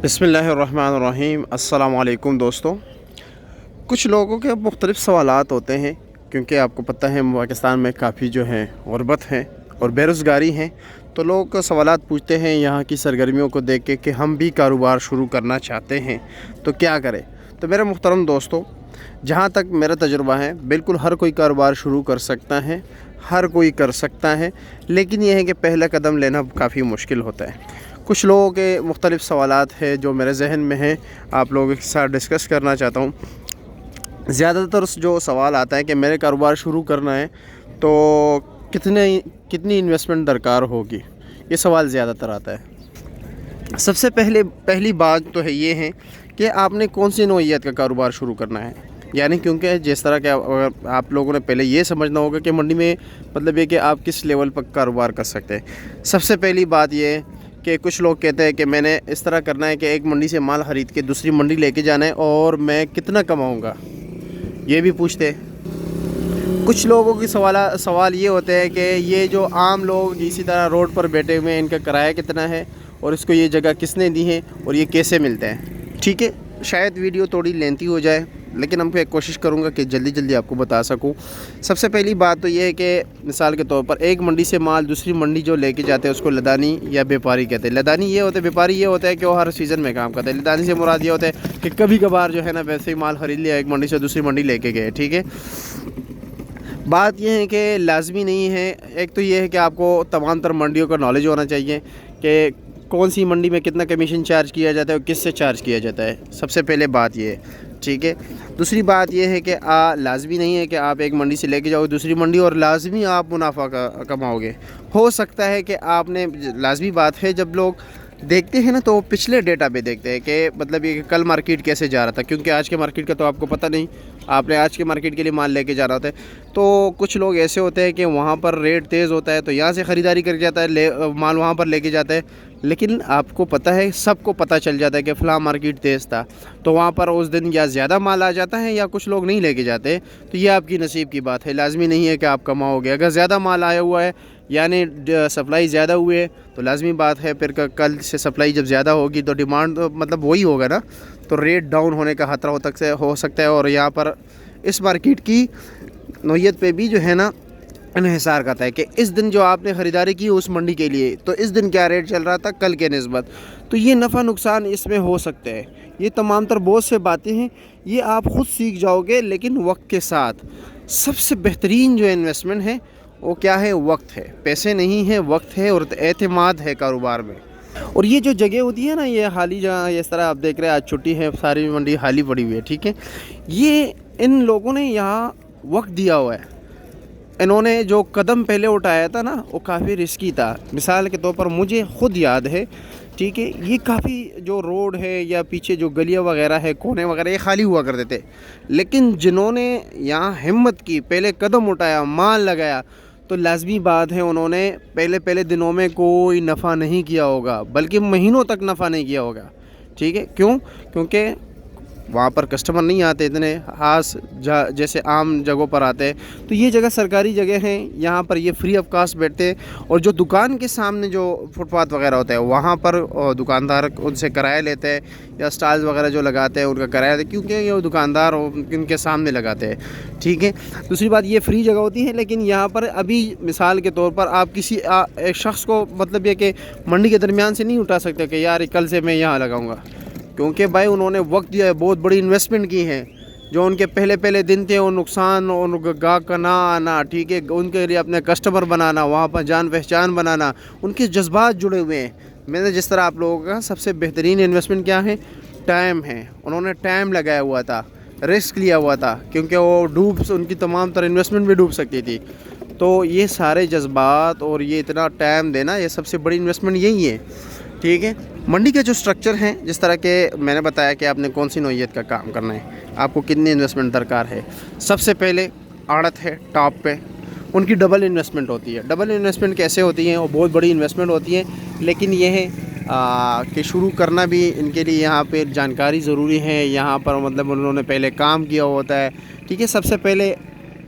बिस्मिल्लाहिर्रहमानिर्रहीम। अस्सलाम वालेकुम दोस्तों। कुछ लोगों के मुख्तलिफ़ सवालात होते हैं क्योंकि आपको पता है पाकिस्तान में काफ़ी जो है ग़ुरबत है और बेरोज़गारी है, तो लोग सवालात पूछते हैं यहाँ की सरगर्मियों को देख के कि हम भी कारोबार शुरू करना चाहते हैं तो क्या करें। तो मेरे मुहतरम दोस्तों, जहाँ तक मेरा तजुर्बा है, बिल्कुल हर कोई कारोबार शुरू कर सकता है, हर कोई कर सकता है, लेकिन यह है कि पहला कदम लेना काफ़ी मुश्किल होता है। कुछ लोगों के मुख्तलिफ़ सवालात हैं जो मेरे जहन में हैं, आप लोगों के साथ डिस्कस करना चाहता हूँ। ज़्यादातर जो सवाल आता है कि मेरे कारोबार शुरू करना है तो कितनी इन्वेस्टमेंट दरकार होगी, ये सवाल ज़्यादातर आता है। सबसे पहली बात तो है ये है कि आपने कौन सी नौइयत का कारोबार शुरू करना है, यानी क्योंकि जिस तरह के आप लोगों ने पहले ये समझना होगा कि मंडी में मतलब ये कि आप किस लेवल पर कारोबार कर सकते हैं। सबसे पहली बात ये है कि कुछ लोग कहते हैं कि मैंने इस तरह करना है कि एक मंडी से माल ख़रीद के दूसरी मंडी लेके जाना है और मैं कितना कमाऊंगा, ये भी पूछते हैं। कुछ लोगों की सवाल ये होते हैं कि ये जो आम लोग इसी तरह रोड पर बैठे हुए हैं, इनका किराया कितना है और इसको ये जगह किसने दी है और ये कैसे मिलते हैं। ठीक है, शायद वीडियो थोड़ी लेंथी हो जाए, लेकिन हम एक कोशिश करूंगा कि जल्दी आपको बता सकूं। सबसे पहली बात तो ये है कि मिसाल के तौर पर एक मंडी से माल दूसरी मंडी जो लेके जाते हैं उसको लदानी या व्यापारी कहते हैं। लदानी ये होता है, व्यापारी ये होता है कि वो हर सीज़न में काम करते हैं। लदानी से मुराद ये होता है कि कभी कभार जो है ना वैसे ही माल ख़रीद लिया, एक मंडी से दूसरी मंडी लेके गए। ठीक है, बात यह है कि लाजमी नहीं है। एक तो ये है कि आपको तमाम तर मंडियों का नॉलेज होना चाहिए कि कौन सी मंडी में कितना कमीशन चार्ज किया जाता है और किससे चार्ज किया जाता है। सबसे पहले बात ये है। ठीक है, दूसरी बात यह है कि लाजमी नहीं है कि आप एक मंडी से लेके जाओ दूसरी मंडी और लाजमी आप मुनाफा कमाओगे। हो सकता है कि आपने, लाजमी बात है, जब लोग देखते हैं ना तो पिछले डेटा पे देखते हैं कि मतलब ये कल मार्केट कैसे जा रहा था, क्योंकि आज के मार्केट का तो आपको पता नहीं, आपने आज के मार्केट के लिए माल लेके जा रहा होता है। तो कुछ लोग ऐसे होते हैं कि वहाँ पर रेट तेज़ होता है तो यहाँ से ख़रीदारी करके जाता है, माल वहाँ पर लेके जाता है, लेकिन आपको पता है, सबको पता चल जाता है कि फ़लाँ मार्केट तेज़ था, तो वहाँ पर उस दिन या ज़्यादा माल आ जाता है या कुछ लोग नहीं लेके जाते। तो ये आपकी नसीब की बात है, लाजमी नहीं है कि आप कमाओगे। अगर ज़्यादा माल आया हुआ है यानी सप्लाई ज़्यादा हुई है तो लाजमी बात है फिर कल से सप्लाई जब ज़्यादा होगी तो डिमांड तो मतलब वही होगा ना, तो रेट डाउन होने का ख़तरा हो सकता है। और यहाँ पर इस मार्केट की नौइयत पे भी जो है ना इन्हिसार करता है कि इस दिन जो आपने ख़रीदारी की उस मंडी के लिए, तो इस दिन क्या रेट चल रहा था कल के निस्बत, तो ये नफ़ा नुकसान इसमें हो सकते हैं। ये तमाम तर बहुत से बातें हैं, ये आप ख़ुद सीख जाओगे, लेकिन वक्त के साथ। सबसे बेहतरीन जो इन्वेस्टमेंट है वो क्या है? वक्त है, पैसे नहीं है, वक्त है और एतमाद है कारोबार में। और ये जो जगह होती है ना, ये खाली जगह, इस तरह आप देख रहे हैं आज छुट्टी है, सारी मंडी खाली पड़ी हुई है। ठीक है, ये इन लोगों ने यहाँ वक्त दिया हुआ है। इन्होंने जो कदम पहले उठाया था ना वो काफ़ी रिस्की था। मिसाल के तौर पर मुझे ख़ुद याद है, ठीक है, ये काफ़ी जो रोड है या पीछे जो गलियाँ वगैरह है, कोने वगैरह, ये खाली हुआ करते थे, लेकिन जिन्होंने यहाँ हिम्मत की, पहले कदम उठाया, माल लगाया, तो लाजमी बात है उन्होंने पहले दिनों में कोई नफ़ा नहीं किया होगा, बल्कि महीनों तक नफ़ा नहीं किया होगा। ठीक है, क्यों? क्योंकि वहाँ पर कस्टमर नहीं आते इतने खास जैसे आम जगहों पर आते हैं। तो ये जगह सरकारी जगह है, यहाँ पर ये फ्री ऑफ कास्ट बैठते हैं। और जो दुकान के सामने जो फुटपाथ वगैरह होता है वहाँ पर दुकानदार उनसे किराया लेते हैं या स्टॉल्स वगैरह जो लगाते हैं उनका किराया देते, क्योंकि ये दुकानदार इनके सामने लगाते हैं। ठीक है, दूसरी बात ये फ्री जगह होती है, लेकिन यहाँ पर अभी मिसाल के तौर पर आप किसी एक शख्स को मतलब ये कि मंडी के दरमियान से नहीं उठा सकते कि यार कल से मैं यहाँ लगाऊँगा, क्योंकि भाई उन्होंने वक्त दिया है, बहुत बड़ी इन्वेस्टमेंट की है। जो उनके पहले दिन थे वो नुकसान, उनका गाहक का ना आना, ठीक है, उनके लिए अपने कस्टमर बनाना, वहाँ पर जान पहचान बनाना, उनके जज्बात जुड़े हुए हैं। मैंने जिस तरह आप लोगों का सबसे बेहतरीन इन्वेस्टमेंट क्या है? टाइम है। उन्होंने टाइम लगाया हुआ था, रिस्क लिया हुआ था, क्योंकि वो उनकी तमाम तरह इन्वेस्टमेंट भी डूब सकती थी। तो ये सारे जज्बात और ये इतना टाइम देना, ये सबसे बड़ी इन्वेस्टमेंट यही है। ठीक है, मंडी के जो स्ट्रक्चर हैं, जिस तरह के मैंने बताया कि आपने कौन सी नौइयत का काम करना है, आपको कितनी इन्वेस्टमेंट दरकार है। सबसे पहले आड़त है टॉप पे, उनकी डबल इन्वेस्टमेंट होती है। डबल इन्वेस्टमेंट कैसे होती है? वो बहुत बड़ी इन्वेस्टमेंट होती है, लेकिन ये है कि शुरू करना भी इनके लिए यहाँ पे जानकारी ज़रूरी है। यहाँ पर मतलब उन्होंने पहले काम किया होता है। ठीक है, सबसे पहले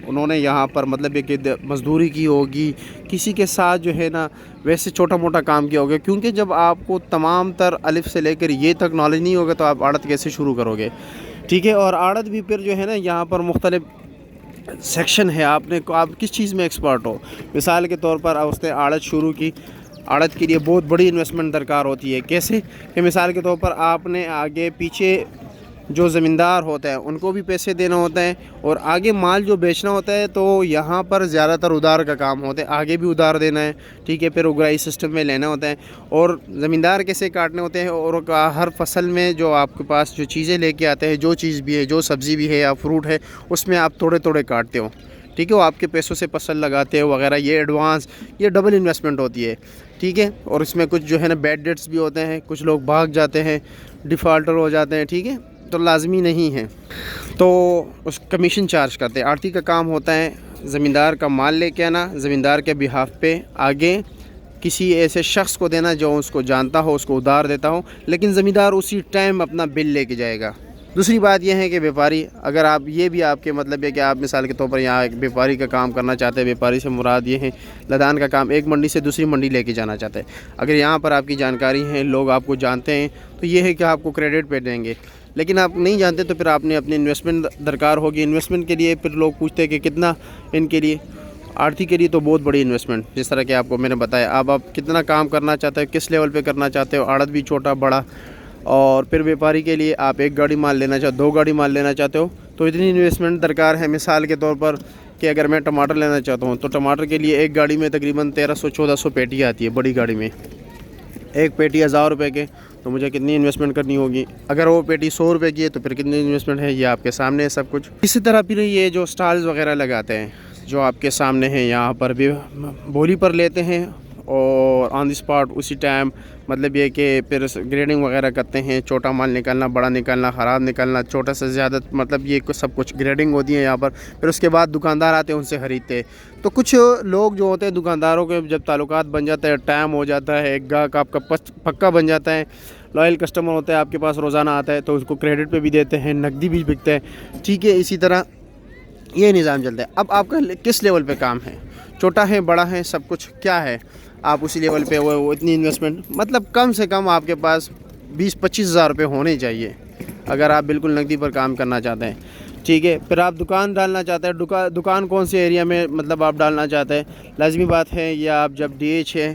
انہوں نے یہاں پر مطلب یہ کہ مزدوری کی ہوگی، کسی کے ساتھ جو ہے نا ویسے چھوٹا موٹا کام کیا ہوگا، کیونکہ جب آپ کو تمام تر الف سے لے کر یہ تک نالج نہیں ہوگا تو آپ آڑت کیسے شروع کرو گے؟ ٹھیک ہے، اور آڑت بھی پھر جو ہے نا یہاں پر مختلف سیکشن ہے، آپ کس چیز میں ایکسپرٹ ہو۔ مثال کے طور پر اس نے آڑت شروع کی، آڑت کے لیے بہت بڑی انویسٹمنٹ درکار ہوتی ہے۔ کیسے کہ مثال کے طور پر آپ نے آگے پیچھے جو زمیندار ہوتا ہے ان کو بھی پیسے دینا ہوتا ہے، اور آگے مال جو بیچنا ہوتا ہے تو یہاں پر زیادہ تر ادھار کا کام ہوتا ہے، آگے بھی ادھار دینا ہے، ٹھیک ہے، پھر اگرائی سسٹم میں لینا ہوتا ہے، اور زمیندار کیسے کاٹنے ہوتے ہیں، اور ہر فصل میں جو آپ کے پاس جو چیزیں لے کے آتے ہیں، جو چیز بھی ہے، جو سبزی بھی ہے یا فروٹ ہے، اس میں آپ توڑے توڑے کاٹتے ہو، ٹھیک ہے، وہ آپ کے پیسوں سے فصل لگاتے ہو وغیرہ، یہ ایڈوانس، یہ ڈبل انویسٹمنٹ ہوتی ہے، ٹھیک ہے، اور اس میں کچھ جو ہے نا بیڈ ڈیٹس بھی ہوتے ہیں، کچھ لوگ بھاگ جاتے ہیں، ڈیفالٹر ہو جاتے ہیں، ٹھیک ہے، تو لازمی نہیں ہے، تو اس کمیشن چارج کرتے ہیں۔ آڑتی کا کام ہوتا ہے زمیندار کا مال لے کے آنا، زمیندار کے بہاف پہ آگے کسی ایسے شخص کو دینا جو اس کو جانتا ہو، اس کو ادھار دیتا ہو، لیکن زمیندار اسی ٹائم اپنا بل لے کے جائے گا۔ دوسری بات یہ ہے کہ بیپاری، اگر آپ یہ بھی آپ کے مطلب ہے کہ آپ مثال کے طور پر یہاں ایک بیپاری کا کام کرنا چاہتے ہیں، بیپاری سے مراد یہ ہے لدان کا کام، ایک منڈی سے دوسری منڈی لے کے جانا چاہتے ہیں، اگر یہاں پر آپ کی جانکاری ہے، لوگ آپ کو جانتے ہیں، تو یہ ہے کہ آپ کو کریڈٹ پہ دیں گے، لیکن آپ نہیں جانتے تو پھر آپ نے اپنی انویسٹمنٹ درکار ہوگی۔ انویسٹمنٹ کے لیے پھر لوگ پوچھتے ہیں کہ کتنا ان کے لیے، آڑتی کے لیے تو بہت بڑی انویسٹمنٹ، جس طرح کہ آپ کو میں نے بتایا، آپ کتنا کام کرنا چاہتے ہیں، کس لیول پہ کرنا چاہتے ہو، آڑت بھی چھوٹا بڑا، اور پھر بیپاری کے لیے آپ ایک گاڑی مال لینا چاہتے ہو، 2 گاڑی مال لینا چاہتے ہو تو اتنی انویسٹمنٹ درکار ہے۔ مثال کے طور پر کہ اگر میں ٹماٹر لینا چاہتا ہوں تو ٹماٹر کے لیے ایک گاڑی میں تقریباً 1300-1400 پیٹی آتی ہے، بڑی گاڑی میں، ایک پیٹی 1000 روپے کے، تو مجھے کتنی انویسٹمنٹ کرنی ہوگی؟ اگر وہ پیٹی 100 روپے کی ہے تو پھر کتنی انویسٹمنٹ ہے، یہ آپ کے سامنے ہے سب کچھ۔ اسی طرح پھر یہ جو سٹالز وغیرہ لگاتے ہیں جو آپ کے سامنے ہیں، یہاں پر بھی بولی پر لیتے ہیں اور آن دی اسپاٹ اسی ٹائم، مطلب یہ کہ پھر گریڈنگ وغیرہ کرتے ہیں، چھوٹا مال نکالنا، بڑا نکالنا، خراب نکالنا، چھوٹا سے زیادہ، مطلب یہ سب کچھ گریڈنگ ہوتی ہے یہاں پر۔ پھر اس کے بعد دکاندار آتے ہیں، ان سے خریدتے ہیں۔ تو کچھ لوگ جو ہوتے ہیں دکانداروں کے جب تعلقات بن جاتا ہے، ٹائم ہو جاتا ہے، ایک گاہک آپ کا پکا بن جاتا ہے، لائل کسٹمر ہوتا ہے، آپ کے پاس روزانہ آتا ہے، تو اس کو کریڈٹ پہ بھی دیتے ہیں، نقدی بھی بکتا ہے، ٹھیک ہے، اسی طرح یہ نظام چلتا ہے۔ اب آپ کا کس لیول پہ کام ہے، چھوٹا ہے بڑا ہے، سب کچھ کیا ہے، آپ اسی لیول پہ وہ اتنی انویسٹمنٹ، مطلب کم سے کم آپ کے پاس 20-25 ہزار روپے ہونے چاہیے اگر آپ بالکل نقدی پر کام کرنا چاہتے ہیں، ٹھیک ہے۔ پھر آپ دکان ڈالنا چاہتے ہیں، دکان کون سے ایریا میں مطلب آپ ڈالنا چاہتے ہیں، لازمی بات ہے، یا آپ جب DH ہے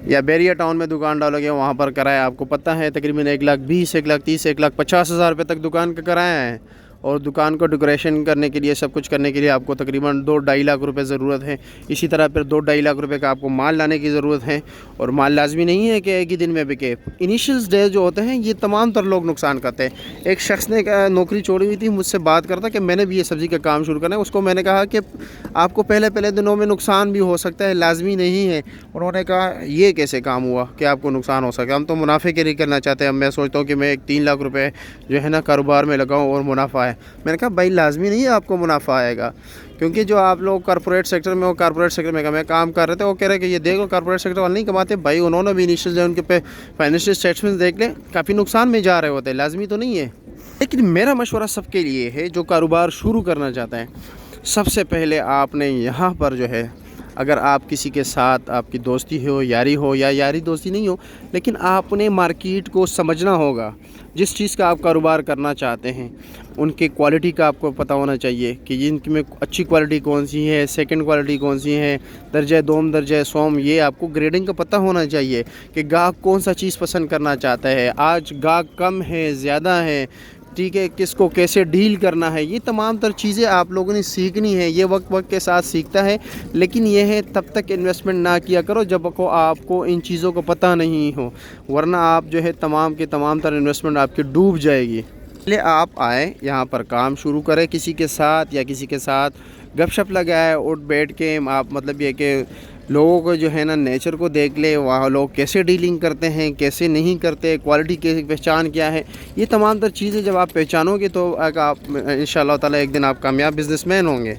یا بیریا ٹاؤن میں دکان ڈالو گے، وہاں پر کرایہ آپ کو پتہ ہے تقریباً 1,20,000 1,30,000 1,50,000 روپے تک دکان کا کرایہ ہے، اور دکان کو ڈیکوریشن کرنے کے لیے، سب کچھ کرنے کے لیے آپ کو تقریباً 2-2.5 لاکھ روپے ضرورت ہے۔ اسی طرح پھر 2-2.5 لاکھ روپے کا آپ کو مال لانے کی ضرورت ہے، اور مال لازمی نہیں ہے کہ ایک ہی دن میں بکے۔ انیشیل ڈیز جو ہوتے ہیں یہ تمام تر لوگ نقصان کرتے ہیں۔ ایک شخص نے نوکری چھوڑی ہوئی تھی، مجھ سے بات کرتا کہ میں نے بھی یہ سبزی کا کام شروع کرنا ہے، اس کو میں نے کہا کہ آپ کو پہلے دنوں میں نقصان بھی ہو سکتا ہے، لازمی نہیں ہے۔ انہوں نے کہا یہ کیسے کام ہوا کہ آپ کو نقصان ہو سکتا ہے، ہم تو منافع کے لیے کرنا چاہتے ہیں، میں سوچتا ہوں کہ میں 3 لاکھ روپے جو ہے نا کاروبار میں لگاؤں اور منافع ہے۔ میں نے کہا بھائی لازمی نہیں ہے آپ کو منافع آئے گا، کیونکہ جو آپ لوگ کارپوریٹ سیکٹر میں ہو، کارپوریٹ سیکٹر میں کام کر رہے تھے، وہ کہہ رہے کہ یہ دیکھو کارپوریٹ سیکٹر والے نہیں کماتے، بھائی انہوں نے بھی انیشیل ان کے پہ فائنینشیل اسٹیٹمنٹ دیکھ لیں، کافی نقصان میں جا رہے ہوتے ہیں، لازمی تو نہیں ہے۔ لیکن میرا مشورہ سب کے لیے ہے جو کاروبار شروع کرنا چاہتے ہیں، سب سے پہلے آپ نے یہاں پر جو ہے، اگر آپ کسی کے ساتھ آپ کی دوستی ہو، یاری ہو، یا یاری دوستی نہیں ہو، لیکن آپ نے مارکیٹ کو سمجھنا ہوگا، جس چیز کا آپ کاروبار کرنا چاہتے ہیں ان کی کوالٹی کا آپ کو پتہ ہونا چاہیے کہ ان میں اچھی کوالٹی کون سی ہے، سیکنڈ کوالٹی کون سی ہے، درجہ دوم، درجہ سوم، یہ آپ کو گریڈنگ کا پتہ ہونا چاہیے کہ گاہک کون سا چیز پسند کرنا چاہتا ہے، آج گاہک کم ہے، زیادہ ہے، ٹھیک ہے، کس کو کیسے ڈیل کرنا ہے، یہ تمام تر چیزیں آپ لوگوں نے سیکھنی ہے، یہ وقت کے ساتھ سیکھتا ہے، لیکن یہ ہے تب تک انویسٹمنٹ نہ کیا کرو جب آپ کو ان چیزوں کو پتہ نہیں ہو، ورنہ آپ جو ہے تمام کے تمام تر انویسٹمنٹ آپ کی ڈوب جائے گی۔ پہلے آپ آئیں یہاں پر کام شروع کریں کسی کے ساتھ، یا کسی کے ساتھ گپ شپ لگائے، اٹھ بیٹھ کے آپ مطلب یہ کہ لوگوں کو جو ہے نا نیچر کو دیکھ لے، وہاں لوگ کیسے ڈیلنگ کرتے ہیں، کیسے نہیں کرتے، کوالٹی کی پہچان کیا ہے، یہ تمام تر چیزیں جب آپ پہچانو گے تو آپ انشاءاللہ تعالی ایک دن آپ کامیاب بزنس مین ہوں گے۔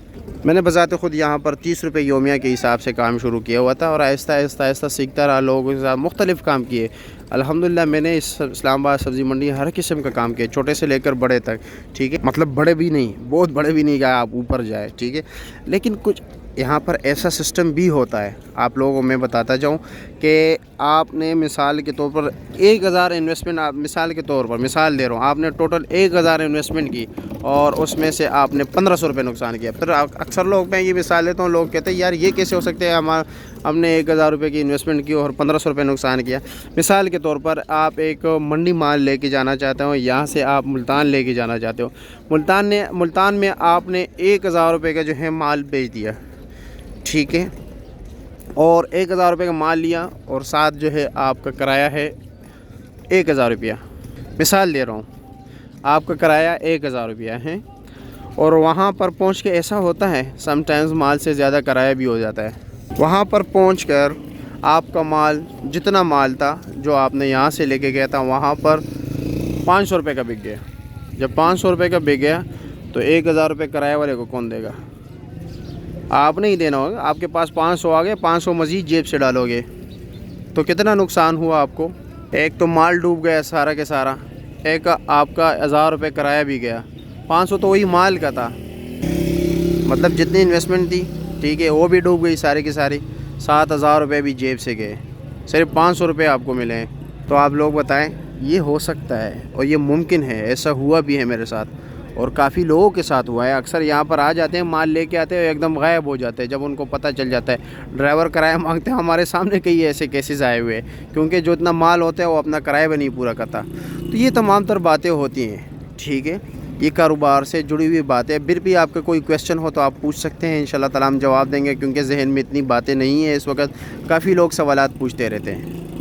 میں نے بذات خود یہاں پر 30 روپے یومیہ کے حساب سے کام شروع کیا ہوا تھا، اور آہستہ آہستہ سیکھتا رہا، لوگوں کے ساتھ مختلف کام کیے، अल्हम्दुलिल्लाह मैंने इस इस्लाम आबाद सब्ज़ी मंडी हर किस्म का काम किया, छोटे से लेकर बड़े तक, ठीक है। मतलब बड़े भी नहीं, बहुत बड़े भी नहीं कहा आप ऊपर जाए, ठीक है। लेकिन कुछ यहाँ पर ऐसा सिस्टम भी होता है, आप लोगों को मैं बताता जाऊँ कि आपने मिसाल के तौर पर 1000 इन्वेस्टमेंट, आप मिसाल के तौर पर मिसाल दे रहा हूँ, आपने टोटल 1000 इन्वेस्टमेंट की और उसमें से आपने 1500 रुपये नुकसान किया। फिर अक्सर लोग, मैं ये मिसाल देता हूँ, लोग कहते हैं यार ये कैसे हो सकते हैं, हमने 1000 रुपये की इन्वेस्टमेंट की और 1500 रुपये नुकसान किया। मिसाल के तौर पर आप एक मंडी माल लेके जाना चाहते हो, यहाँ से आप मुल्तान लेके जाना चाहते हो, मुल्तान में आपने 1000 रुपये का जो है माल बेच दिया, ठीक है। और 1000 रुपये का माल लिया और साथ जो है आपका किराया है 1000 रुपया, मिसाल दे रहा हूँ, आपका किराया 1000 रुपया है। और वहाँ पर पहुँच के ऐसा होता है समटाइम्स माल से ज़्यादा किराया भी हो जाता है। वहाँ पर पहुँचकर आपका माल, जितना माल था जो आपने यहाँ से लेके गया था, वहाँ पर 500 रुपये का बिक गया। जब 500 रुपये का बिक गया तो 1000 रुपये किराए वाले को कौन देगा? आपने ही देना होगा। आपके पास 500 आ गए, 500 मज़ीद जेब से डालोगे तो कितना नुकसान हुआ आपको? एक तो माल डूब गया सारा के सारा, एक आपका 1000 रुपये किराया भी गया, 500 तो वही माल का था, मतलब जितनी इन्वेस्टमेंट थी, ठीक है, वो भी डूब गई सारी की सारी, 7000 रुपये भी जेब से गए, सिर्फ 500 रुपये आपको मिले हैं। तो आप लोग बताएं, ये हो सकता है और ये मुमकिन है? ऐसा हुआ भी है मेरे साथ और काफ़ी लोगों के साथ हुआ है। अक्सर यहाँ पर आ जाते हैं, माल लेके आते हैं, एकदम गायब हो जाते हैं जब उनको पता चल जाता है। ड्राइवर किराया मांगते हैं, हमारे सामने कई ऐसे केसेस आए हुए हैं, क्योंकि जो इतना माल होता है वो अपना किराया भी नहीं पूरा करता। तो ये तमाम तर बातें होती हैं, ठीक है, ये कारोबार से जुड़ी हुई बातें। फिर भी आपका कोई क्वेश्चन हो तो आप पूछ सकते हैं, इंशाल्लाह ताला हम जवाब देंगे, क्योंकि जहन में इतनी बातें नहीं है इस वक्त, काफ़ी लोग सवालात पूछते रहते हैं।